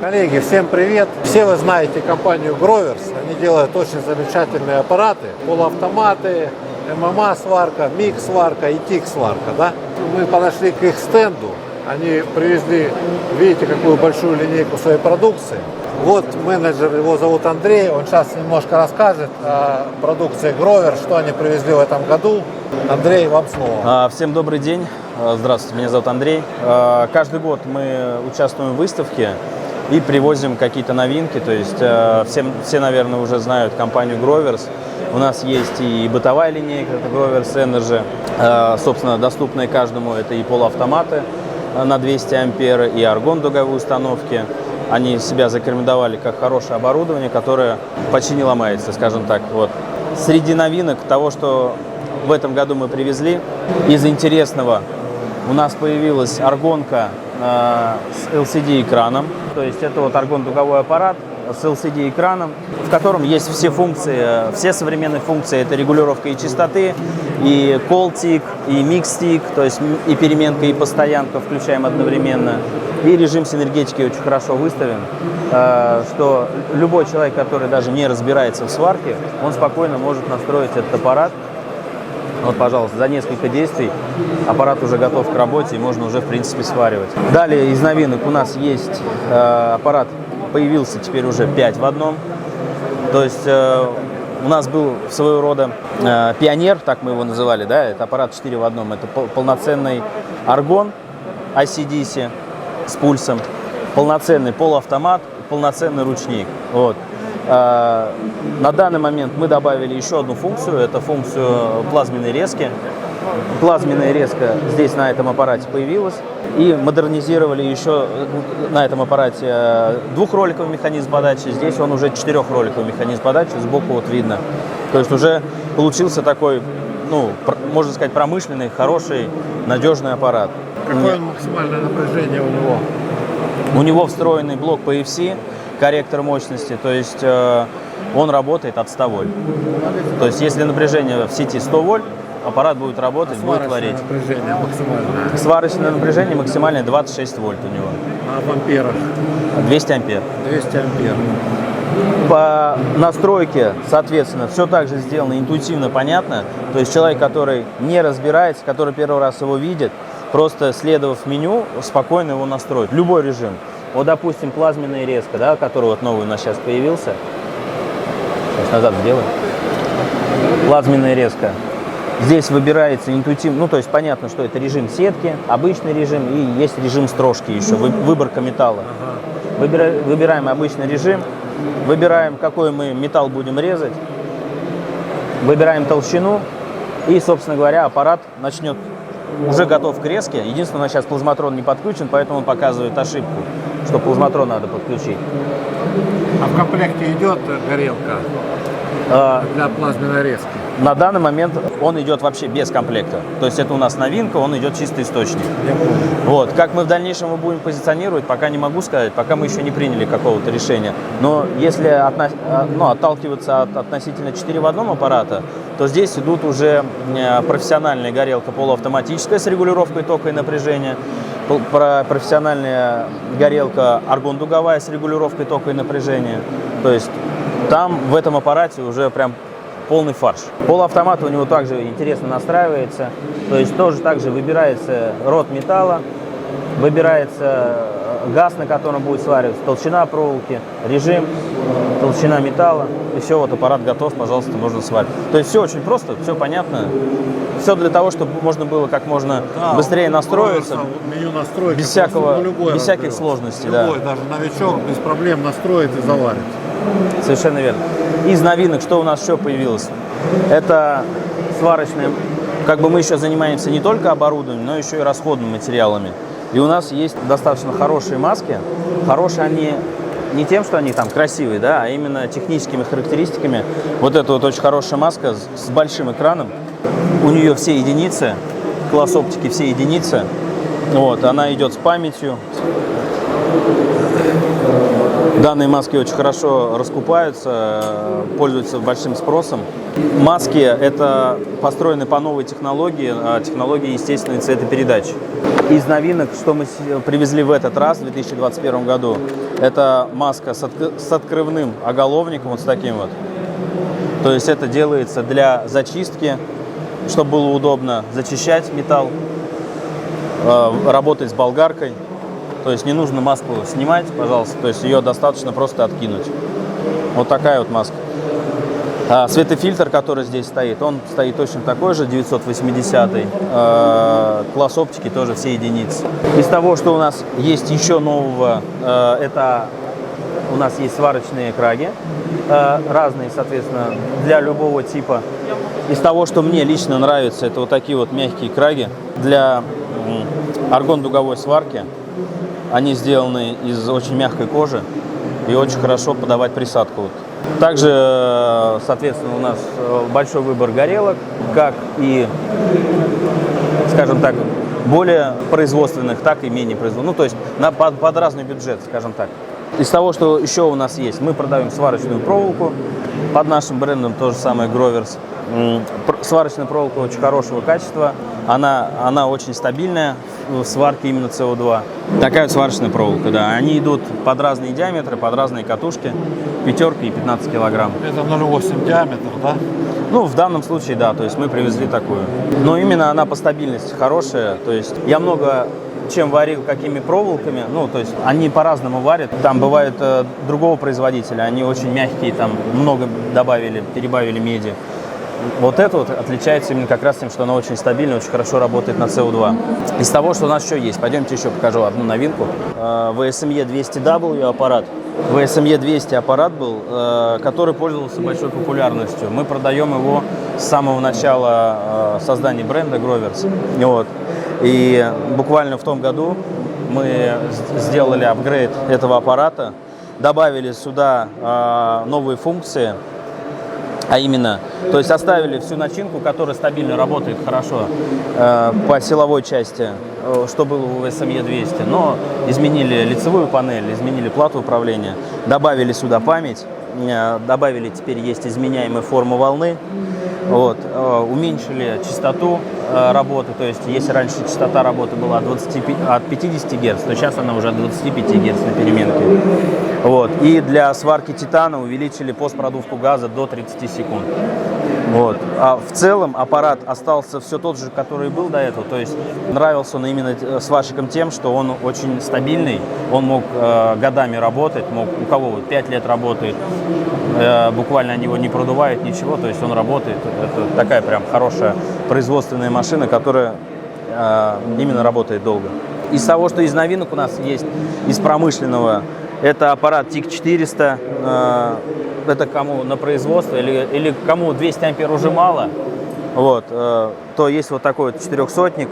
Коллеги, всем привет! Все вы знаете компанию Grovers. Они делают очень замечательные аппараты. Полуавтоматы, ММА-сварка, МИГ-сварка и ТИГ-сварка. Да? Мы подошли к их стенду. Они привезли, видите, какую большую линейку своей продукции. Вот менеджер, его зовут Андрей. Он сейчас немножко расскажет о продукции Grovers, что они привезли в этом году. Андрей, вам слово. Всем добрый день. Здравствуйте, меня зовут Андрей. Каждый год мы участвуем в выставке и привозим какие-то новинки. То есть все, наверное, уже знают компанию Grovers. У нас есть и бытовая линейка, это Grovers Energy, собственно, доступная каждому. Это и полуавтоматы на 200 ампер, и аргон дуговые установки. Они себя зарекомендовали как хорошее оборудование, которое почти не ломается, скажем так. Вот. Среди новинок того, что в этом году мы привезли, из интересного у нас появилась аргонка с LCD-экраном. То есть это вот аргон-дуговой аппарат с LCD-экраном, в котором есть все функции, все современные функции. Это регулировка и частоты, и call-tick, и mix-tick, то есть и переменка, и постоянка включаем одновременно. И режим синергетики очень хорошо выставлен, что любой человек, который даже не разбирается в сварке, он спокойно может настроить этот аппарат. Вот, пожалуйста, за несколько действий аппарат уже готов к работе и можно уже, в принципе, сваривать. Далее из новинок у нас есть аппарат, появился теперь уже 5 в одном. То есть у нас был своего рода пионер, так мы его называли, да, это аппарат 4 в одном. Это полноценный аргон ICDC с пульсом, полноценный полуавтомат, полноценный ручник. Вот. На данный момент мы добавили еще одну функцию, это функцию плазменной резки. Плазменная резка здесь на этом аппарате появилась. И модернизировали еще на этом аппарате двухроликовый механизм подачи. Здесь он уже 4-роликовый механизм подачи, сбоку вот видно. То есть уже получился такой, ну, можно сказать, промышленный, хороший, надежный аппарат. Какое максимальное напряжение у него? У него встроенный блок PFC, корректор мощности, то есть он работает от 100 вольт. То есть если напряжение в сети 100 вольт, аппарат будет работать, будет варить. Напряжение максимальное? Сварочное напряжение максимальное 26 вольт у него. А в амперах? 200 ампер. 200 ампер. По настройке, соответственно, все так же сделано интуитивно, понятно. То есть человек, который не разбирается, который первый раз его видит, просто следовав меню, спокойно его настроит. Любой режим. Вот, допустим, плазменная резка, да, который вот новый у нас сейчас появился. Сейчас назад сделаем. Плазменная резка. Здесь выбирается интуитивно, ну, то есть понятно, что это режим сетки, обычный режим и есть режим строжки еще, выборка металла. Выбираем обычный режим, выбираем, какой мы металл будем резать, выбираем толщину и, собственно говоря, аппарат начнет, уже готов к резке. Единственное, у нас сейчас плазматрон не подключен, поэтому он показывает ошибку, что плазматрон надо подключить. А в комплекте идет горелка для плазменной резки? На данный момент он идет вообще без комплекта. То есть это у нас новинка, он идет чистый источник. Вот. Как мы в дальнейшем его будем позиционировать, пока не могу сказать, пока мы еще не приняли какого-то решения. Но если отталкиваться от относительно 4 в одном аппарата, то здесь идут уже профессиональная горелка полуавтоматическая с регулировкой тока и напряжения, профессиональная горелка аргон-дуговая с регулировкой тока и напряжения. То есть там в этом аппарате уже прям полный фарш. Полуавтомат у него также интересно настраивается, то есть тоже также выбирается род металла, выбирается газ, на котором будет свариваться, толщина проволоки, режим, толщина металла, и все, вот аппарат готов, пожалуйста, можно сварить. То есть все очень просто, все понятно, все для того, чтобы можно было как можно быстрее настроиться, меню настроить, без всяких сложностей. Любой, даже новичок без проблем настроит и заварит. Совершенно верно. Из новинок, что у нас еще появилось? Это сварочные, как бы мы еще занимаемся не только оборудованием, но еще и расходными материалами. И у нас есть достаточно хорошие маски. Хорошие они не тем, что они там красивые, да, а именно техническими характеристиками. Вот эта вот очень хорошая маска с большим экраном. У нее все единицы, класс оптики все единицы. Вот, она идет с памятью. Данные маски очень хорошо раскупаются, пользуются большим спросом. Маски это построены по новой технологии естественной цветопередачи. Из новинок, что мы привезли в этот раз, в 2021 году, это маска с открывным оголовником, вот с таким вот. То есть это делается для зачистки, чтобы было удобно зачищать металл, работать с болгаркой. То есть не нужно маску снимать, пожалуйста, то есть ее достаточно просто откинуть. Вот такая вот маска. Светофильтр, который здесь стоит, он стоит точно такой же, 980. Класс оптики тоже все единицы. Из того, что у нас есть еще нового, это у нас есть сварочные краги, разные, соответственно, для любого типа. Из того, что мне лично нравится, это вот такие вот мягкие краги для аргон-дуговой сварки. Они сделаны из очень мягкой кожи и очень хорошо подавать присадку. Также, соответственно, у нас большой выбор горелок, как и, скажем так, более производственных, так и менее производственных. Ну, то есть под разный бюджет, скажем так. Из того, что еще у нас есть, мы продаем сварочную проволоку под нашим брендом, то же самое Гроверс. Сварочная проволока очень хорошего качества, она очень стабильная в сварке именно СО2. Такая вот сварочная проволока, да. Они идут под разные диаметры, под разные катушки, 5 и 15 килограмм. Это 0,8 диаметр, да? Ну, в данном случае, да, то есть мы привезли такую. Но именно она по стабильности хорошая, то есть я много чем варил, какими проволоками, ну, то есть они по-разному варят. Там бывают другого производителя, они очень мягкие, там много перебавили меди. Вот это вот отличается именно как раз тем, что она очень стабильна, очень хорошо работает на СО2. Из того, что у нас еще есть, пойдемте еще покажу одну новинку. VSME 200W аппарат. VSME 200 аппарат был, который пользовался большой популярностью. Мы продаем его с самого начала создания бренда Гроверс. Вот. И буквально в том году мы сделали апгрейд этого аппарата, добавили сюда новые функции. А именно, то есть оставили всю начинку, которая стабильно работает хорошо по силовой части, что было у VSME 200, но изменили лицевую панель, изменили плату управления, добавили сюда память, добавили теперь есть изменяемая форма волны, вот, уменьшили частоту работы, то есть если раньше частота работы была от 50 Гц, то сейчас она уже от 25 Гц на переменке. Вот. И для сварки титана увеличили постпродувку газа до 30 секунд. Вот. А в целом аппарат остался все тот же, который был до этого. То есть нравился он именно сварщикам тем, что он очень стабильный, он мог годами работать, у кого 5 лет работает, буквально они его не продувают, ничего, то есть он работает. Это такая прям хорошая производственная машина, которая именно работает долго. Из того, что из новинок у нас есть, из промышленного, это аппарат TIC-400, это кому на производство или кому 200 ампер уже мало, вот, то есть вот такой вот 400-ник.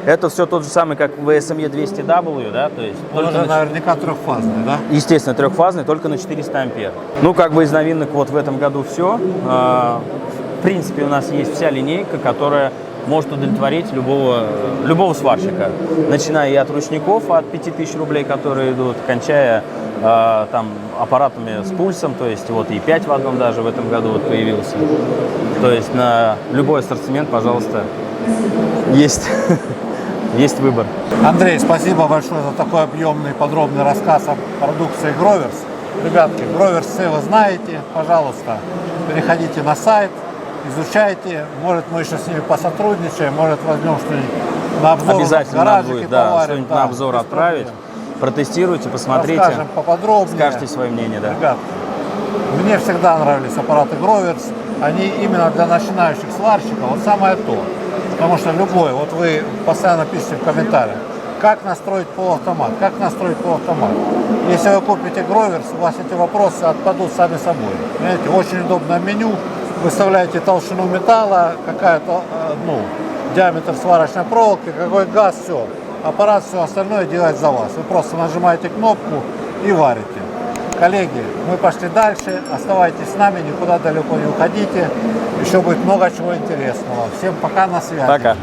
Это все тот же самый, как VSME 200W, да, то есть... Он уже наверняка трехфазный, да? Естественно, трехфазный, только на 400 ампер. Ну, как бы из новинок вот в этом году все. В принципе, у нас есть вся линейка, которая может удовлетворить любого сварщика, начиная и от ручников от 5000 рублей, которые идут, кончая там аппаратами с пульсом, то есть вот и 5 в одном даже в этом году вот появился. То есть на любой ассортимент, пожалуйста, есть выбор. Андрей, спасибо большое за такой объемный, подробный рассказ о продукции Гроверс. Ребятки, Гроверс все вы знаете, пожалуйста, переходите на сайт, изучайте, может мы еще с ними посотрудничаем, может возьмем что-нибудь на обзор. Обязательно надо будет, да, что-нибудь на обзор отправить, протестируйте, посмотрите, расскажем поподробнее. Скажите свое мнение, да. Ребят, мне всегда нравились аппараты Гроверс, они именно для начинающих сварщиков, вот самое то. Потому что любой, вот вы постоянно пишете в комментариях, как настроить полуавтомат, как настроить полуавтомат. Если вы купите Гроверс, у вас эти вопросы отпадут сами собой. Понимаете, очень удобное меню, выставляете толщину металла, какая-то, диаметр сварочной проволоки, какой газ, все. Аппарат все остальное делает за вас. Вы просто нажимаете кнопку и варите. Коллеги, мы пошли дальше. Оставайтесь с нами, никуда далеко не уходите. Еще будет много чего интересного. Всем пока, на связи. Пока.